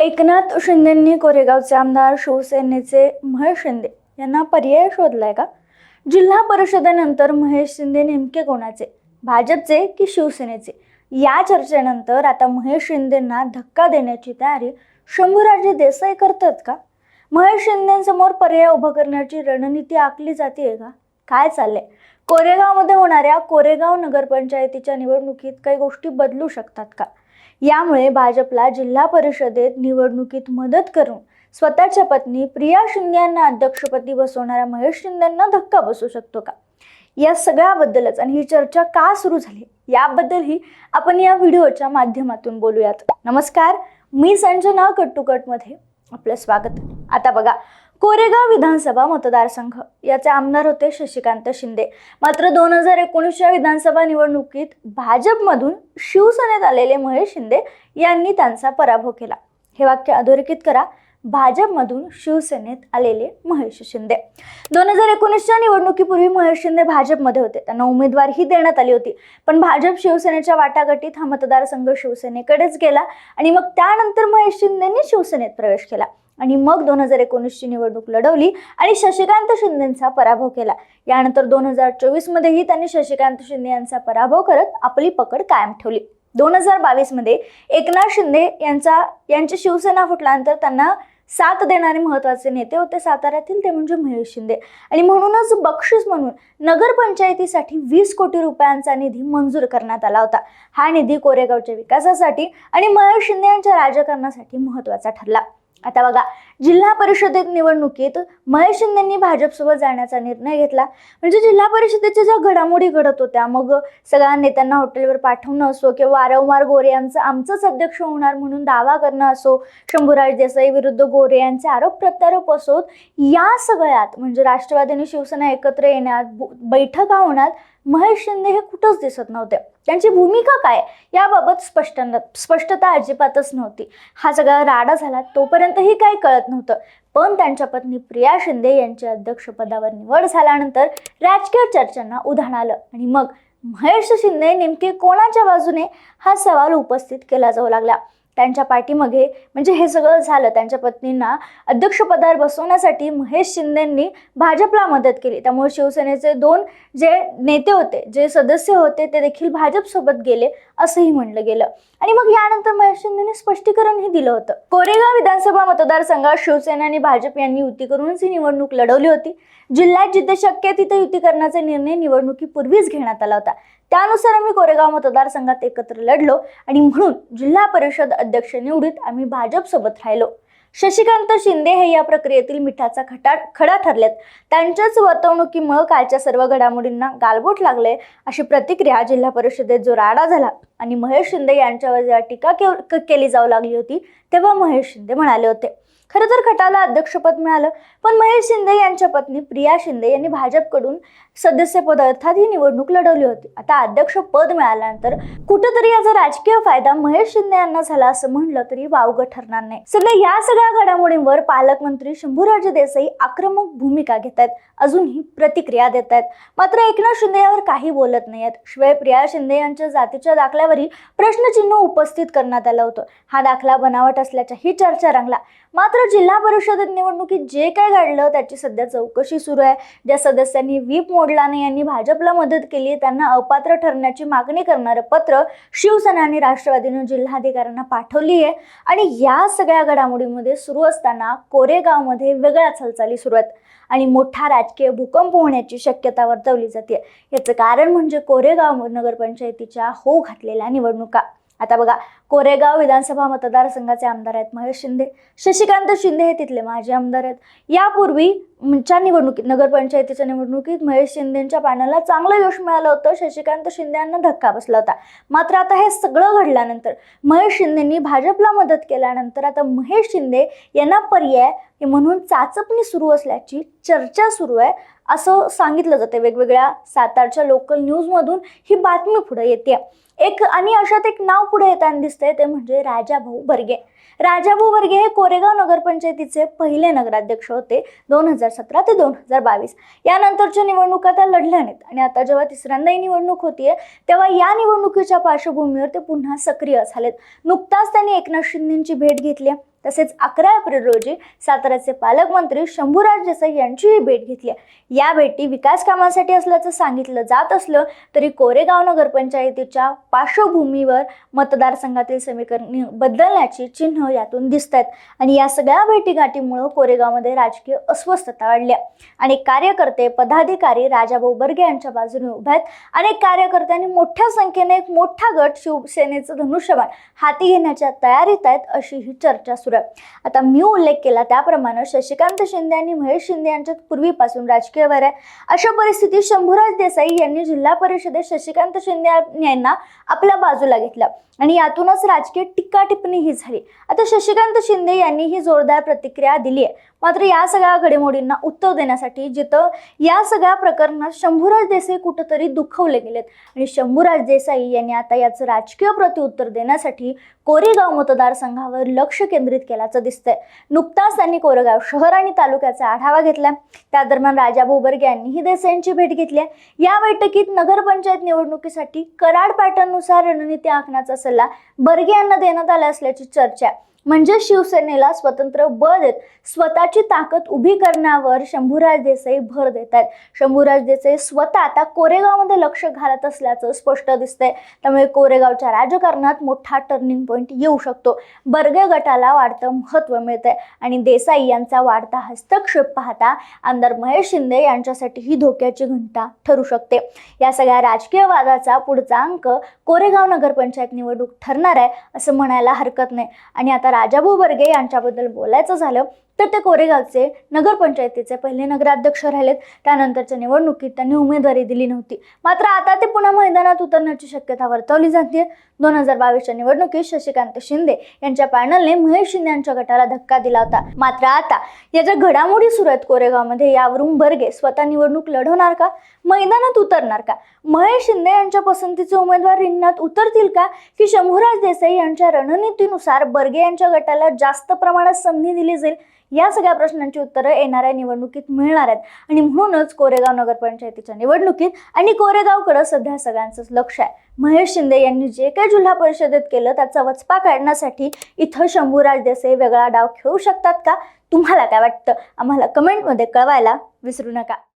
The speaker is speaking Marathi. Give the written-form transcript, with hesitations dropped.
एकनाथ शिंदेंनी कोरेगावचे आमदार शिवसेनेचे महेश शिंदे यांना पर्याय शोधलाय का? जिल्हा परिषदेनंतर महेश शिंदे नेमके कोणाचे, भाजपचे की शिवसेनेचे? या चर्चेनंतर आता महेश शिंदेंना धक्का देण्याची तयारी शंभूराजे देसाई करतात का? महेश शिंदेंसमोर पर्याय उभा करण्याची रणनीती आखली जाते का? काय चाललंय? कोरेगावमध्ये होणाऱ्या कोरेगाव नगरपंचायतीच्या निवडणुकीत काही गोष्टी बदलू शकतात का? यामुळे भाजपला जिल्हा परिषदेत निवडणुकीत मदत करून स्वतःच्या पत्नी प्रिया शिंदे यांना अध्यक्षपदी बसवणाऱ्या महेश शिंदेंना धक्का बसू शकतो का? या सगळ्याबद्दलच आणि ही चर्चा का सुरू झाली याबद्दलही आपण या व्हिडिओच्या माध्यमातून बोलूयात. नमस्कार, मी संजना कट्टुकटमध्ये आपलं स्वागत. आता बघा, कोरेगाव विधानसभा मतदारसंघ याचे आमदार होते शशिकांत शिंदे. मात्र 2019च्या विधानसभा निवडणुकीत भाजपमधून शिवसेनेत आलेले महेश शिंदे यांनी त्यांचा पराभव केला. हे वाक्य अधोरेखित करा. भाजपमधून शिवसेनेत आलेले महेश शिंदे. 2019च्या निवडणुकीपूर्वी महेश शिंदे भाजपमध्ये होते. त्यांना उमेदवारीही देण्यात आली होती, पण भाजप शिवसेनेच्या वाटाघाटीत हा मतदारसंघ शिवसेनेकडेच गेला आणि मग त्यानंतर महेश शिंदेंनी शिवसेनेत प्रवेश केला आणि मग 2019ची निवडणूक लढवली आणि शशिकांत शिंदेंचा पराभव केला. यानंतर 2024 मध्येही त्यांनी शशिकांत शिंदे यांचा पराभव करत आपली पकड कायम ठेवली. 2022 मध्ये एकनाथ शिंदे यांची शिवसेना फुटल्यानंतर त्यांना साथ देणारे महत्त्वाचे नेते होते साताऱ्यातील, ते म्हणजे महेश शिंदे. आणि म्हणूनच बक्षीस म्हणून नगरपंचायतीसाठी 20 कोटी रुपयांचा निधी मंजूर करण्यात आला होता. हा निधी कोरेगावच्या विकासासाठी आणि महेश शिंदे यांच्या राजकारणासाठी महत्त्वाचा ठरला. आता बघा, जिल्हा परिषदेत निवडणुकीत महेश शिंदेंनी भाजपसोबत जाण्याचा निर्णय घेतला. म्हणजे जिल्हा परिषदेच्या ज्या घडामोडी घडत होत्या, मग सगळ्या नेत्यांना हॉटेलवर पाठवणं असो किंवा वारंवार गोरे यांचं आमचंच अध्यक्ष होणार म्हणून दावा करणं असो, शंभूराज देसाई विरुद्ध गोरे यांचे आरोप प्रत्यारोप असोत, या सगळ्यात म्हणजे राष्ट्रवादी आणि शिवसेना एकत्र येण्यात, बैठका होण्यात महेश शिंदे हे कुठंच दिसत नव्हते. त्यांची भूमिका काय याबाबत स्पष्टता अजिबातच नव्हती. हा सगळा राडा झाला तोपर्यंतही काही कळत नव्हतं. पण त्यांच्या पत्नी प्रिया शिंदे यांच्या अध्यक्षपदावर निवड झाल्यानंतर राजकीय चर्चांना उधाण आलं आणि मग महेश शिंदे नेमके कोणाच्या बाजूने हा सवाल उपस्थित केला जाऊ लागला. त्यांच्या पाठीमागे म्हणजे हे सगळं झालं, त्यांच्या पत्नींना अध्यक्षपदावर बसवण्यासाठी महेश शिंदेंनी भाजपला मदत केली. त्यामुळे शिवसेनेचे 2 जे नेते होते, जे सदस्य होते, ते देखील भाजपसोबत गेले असंही म्हणलं गेलं. आणि मग यानंतर महेश शिंदेंनी स्पष्टीकरणही दिलं होतं. कोरेगाव विधानसभा मतदारसंघात शिवसेना आणि भाजप यांनी युती करूनच ही निवडणूक लढवली होती. जिल्ह्यात जिथे शक्य तिथे युती करण्याचा निर्णय निवडणुकीपूर्वीच घेण्यात आला होता. त्यानुसार आम्ही कोरेगाव मतदारसंघात एकत्र लढलो आणि म्हणून जिल्हा परिषद अध्यक्ष निवडीत आम्ही भाजपसोबत राहिलो. शशिकांत शिंदे हे या प्रक्रियेतील मिठाचा खडा ठरलेत. त्यांच्याच वर्तवणुकीमुळे कालच्या सर्व घडामोडींना गालबोट लागले, अशी प्रतिक्रिया जिल्हा परिषदेत जो राडा झाला आणि महेश शिंदे यांच्यावर जेव्हा टीका केली जाऊ लागली होती तेव्हा महेश शिंदे म्हणाले होते, खरं तर खटाला अध्यक्षपद मिळालं, पण महेश शिंदे यांच्या पत्नी प्रिया शिंदे यांनी भाजपकडून सदस्यपद अर्थात ही निवडणूक लढवली होती. आता अध्यक्षपद मिळाल्यानंतर कुठेतरी याचा राजकीय फायदा महेश शिंदे यांना झाला असं म्हणलं तरी वावगं ठरणार नाही. या सगळ्या घडामोडींवर पालकमंत्री शंभूराजे देसाई आक्रमक भूमिका घेत आहेत, अजूनही प्रतिक्रिया देत आहेत. मात्र एकनाथ शिंदे यावर काही बोलत नाहीयेत. शिवाय प्रिया शिंदे यांच्या जातीच्या दाखल्यावरही प्रश्नचिन्ह उपस्थित करण्यात आलं होतं. हा दाखला बनावट असल्याच्या ही चर्चा रंगला. मात्र जिल्हा परिषद निवडणुकीत जे काय घडलं त्याची सध्या चौकशी सुरू आहे. ज्या सदस्यांनी व्हीप मोडला नाही यांनी भाजपला मदत केली, त्यांना अपात्र ठरण्याची मागणी करणारं पत्र शिवसेना आणि राष्ट्रवादीने जिल्हाधिकाऱ्यांना पाठवली आहे. आणि या सगळ्या घडामोडीमध्ये सुरू असताना कोरेगावमध्ये वेगळ्याच हालचाली सुरू आहेत आणि मोठा राजकीय भूकंप होण्याची शक्यता वर्तवली जाते. याचं कारण म्हणजे कोरेगाव नगरपंचायतीच्या होऊ घातलेल्या निवडणुका. आता बघा, कोरेगाव विधानसभा मतदारसंघाचे आमदार आहेत महेश शिंदे. शशिकांत शिंदे हे तिथले माजी आमदार आहेत. यापूर्वीच्या निवडणुकीत, नगरपंचायतीच्या निवडणुकीत महेश शिंदेंच्या पॅनलला चांगलं यश मिळालं होतं. शशिकांत शिंदे यांना धक्का बसला होता. मात्र आता हे सगळं घडल्यानंतर, महेश शिंदेंनी भाजपला मदत केल्यानंतर आता महेश शिंदे यांना पर्याय म्हणून चाचपणी सुरू असल्याची चर्चा सुरू आहे असं सांगितलं जाते. वेगवेगळ्या सातारच्या लोकल न्यूजमधून ही बातमी पुढे येते. आणि अशात एक नाव पुढे येताना दिसतंय, ते म्हणजे राजाभाऊ बर्गे. राजाभाऊ बर्गे हे कोरेगाव नगरपंचायतीचे पहिले नगराध्यक्ष होते 2017 ते 2022. यानंतरच्या निवडणुका त्या लढल्या नाहीत आणि आता जेव्हा तिसऱ्यांदा ही निवडणूक होतीये तेव्हा या निवडणुकीच्या पार्श्वभूमीवर ते पुन्हा सक्रिय झालेत. नुकताच त्यांनी एकनाथ शिंदेंची भेट घेतली. तसेच 11 एप्रिल रोजी साताऱ्याचे पालकमंत्री शंभूराज देसाई यांचीही भेट घेतली. या भेटी विकास कामासाठी असल्याचं सांगितलं जात असलं तरी कोरेगाव नगरपंचायतीच्या पार्श्वभूमीवर मतदारसंघातील समीकरण बदलण्याची चिन्ह यातून दिसत आहेत आणि या सगळ्या भेटीगाठीमुळे कोरेगावमध्ये राजकीय अस्वस्थता वाढली. अनेक कार्यकर्ते पदाधिकारी राजाभाऊ बर्गे यांच्या बाजूने उभे आहेत. अनेक कार्यकर्त्यांनी मोठ्या संख्येने एक मोठा गट शिवसेनेचं धनुष्यबाण हाती घेण्याच्या तयारीत आहेत अशी ही चर्चा सुरू आहे. आता मी उल्लेख केला त्याप्रमाणे शशिकांत शिंदे आणि महेश शिंदे यांच्यात पूर्वीपासून राजकीय वार आहे. अशा परिस्थितीत शंभूराज देसाई यांनी जिल्हा परिषदेत शशिकांत शिंदे यांना आपल्या बाजूला घेतलं आणि यातूनच राजकीय टीका टिप्पणी ही झाली. आता शशिकांत शिंदे यांनी ही जोरदार प्रतिक्रिया दिली आहे. मात्र या सगळ्या घडामोडींना उत्तर देण्यासाठी जिथं या सगळ्या प्रकरणात शंभूराज देसाई कुठेतरी दुखावले गेलेत आणि शंभूराज देसाई यांनी आता याचं राजकीय प्रत्युत्तर देण्यासाठी कोरेगाव मतदारसंघावर लक्ष केंद्रित केल्याचं दिसतंय. नुकताच त्यांनी कोरेगाव शहर आणि तालुक्याचा आढावा घेतला. त्या दरम्यान राजाभाऊ बर्गे यांनीही देसाईंची भेट घेतली. या बैठकीत नगरपंचायत निवडणुकीसाठी कराड पॅटर्ननुसार रणनीती आखण्याचा सल्ला बर्गे यांना देण्यात आला असल्याची चर्चा आहे. म्हणजे शिवसेनेला स्वतंत्र बळ देत स्वतःची ताकद उभी करण्यावर शंभूराज देसाई भर देत आहेत. शंभूराज देसाई स्वतः आता कोरेगावमध्ये लक्ष घालत असल्याचं स्पष्ट दिसतंय. त्यामुळे कोरेगावच्या राजकारणात मोठा टर्निंग पॉईंट येऊ शकतो. बर्गे गटाला वाढतं महत्त्व मिळतंय आणि देसाई यांचा वाढता हस्तक्षेप पाहता आमदार महेश शिंदे यांच्यासाठी ही धोक्याची घंटा ठरू शकते. या सगळ्या राजकीय वादाचा पुढचा अंक कोरेगाव नगरपंचायत निवडणूक ठरणार आहे असं म्हणायला हरकत नाही. आणि आता राजाभाऊ बर्गे यांच्याबद्दल बोलायचं झालं तर ते कोरेगावचे नगरपंचायतीचे पहिले नगराध्यक्ष राहिलेत. त्यानंतरच्या निवडणुकीत त्यांनी उमेदवारी दिली नव्हती. मात्र आता ते पुन्हा मैदानात उतरण्याची शक्यता वर्तवली जाते. 2022च्या निवडणुकीत शशिकांत शिंदे यांच्या पॅनलने महेश शिंदे यांच्या गटाला धक्का दिला होता. मात्र आता या ज्या घडामोडी सुरू आहेत कोरेगावमध्ये यावरून बर्गे स्वतः निवडणूक लढवणार का, मैदानात उतरणार का, महेश शिंदे यांच्या पसंतीचे उमेदवार रिंगणात उतरतील का, की शंभूराज देसाई यांच्या रणनीतीनुसार बर्गे यांच्या गटाला जास्त प्रमाणात संधी दिली जाईल, या सगळ्या प्रश्नांची उत्तरं येणाऱ्या निवडणुकीत मिळणार आहेत. आणि म्हणूनच कोरेगाव नगरपंचायतीच्या निवडणुकीत आणि कोरेगावकडे सध्या सगळ्यांचंच लक्ष आहे. महेश शिंदे यांनी जे काही जिल्हा परिषदेत केलं त्याचा वचपा काढण्यासाठी इथं शंभूराज देसाई वेगळा डाव खेळू शकतात का? तुम्हाला काय वाटतं? आम्हाला कमेंटमध्ये कळवायला विसरू नका.